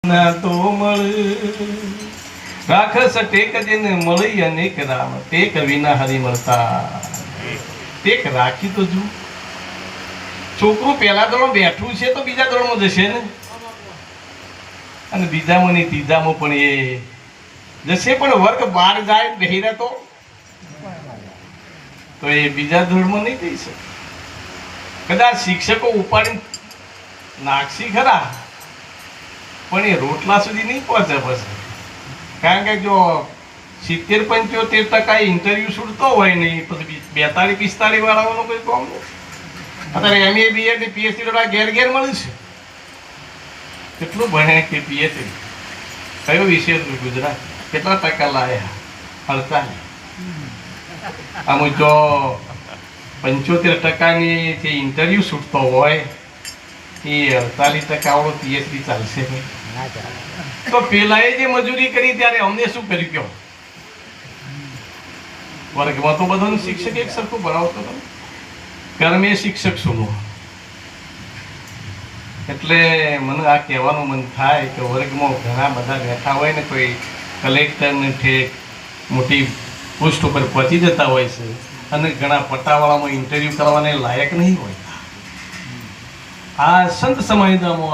ના તો મળ રાખસ ટેક જેને મળી અનેક રામ ટેક વિના હરી મળતા ટેક રાખી તો જો છોકરું પહેલા ધોરણ બેઠું છે તો બીજા ધોરણમાં જશે ને અને બીજામાં નહીં ત્રીજામાં પણ એ જશે પણ વર્ગ 12 જાય બેહી રહેતો તો એ બીજા ધોરણમાં નહીં જઈ શકે કદાચ શિક્ષકો ઉપાડી નાખશી ખરા પણ એ રોટલા સુધી નહીં પહોંચે પછી કારણ કે જો 70-75% ઇન્ટરવ્યુ છૂટતો હોય નહીં પછી 42-45 વાળાઓનો કોઈ કામ નથી અત્યારે MA BEd PhD ઘેર ઘેર મળે છે કેટલું ભણે કે PhD કયો વિષય ગુજરાત કેટલા ટકા લાયા 48 આમ જો 75% જે ઇન્ટરવ્યુ છૂટતો હોય એ 48% વાળો PhD ચાલશે તો પેલા જે મજૂરી કરી ત્યારે અમને શું કર્યું કયો વર્ગમાં તો બધાનું શિક્ષક એક સરખું ભણાવતો હતો કારણ મેં શિક્ષક છું એટલે મને આ કહેવાનું મન થાય કે વર્ગમાં ઘણા બધા બેઠા હોય ને કોઈ કલેક્ટર ને ઠેક મોટી પોસ્ટ ઉપર પહોંચી જતા હોય છે અને ઘણા પટ્ટાવાળામાં ઇન્ટરવ્યુ કરવાને લાયક નહીં હોય આ સંત સમયનામાં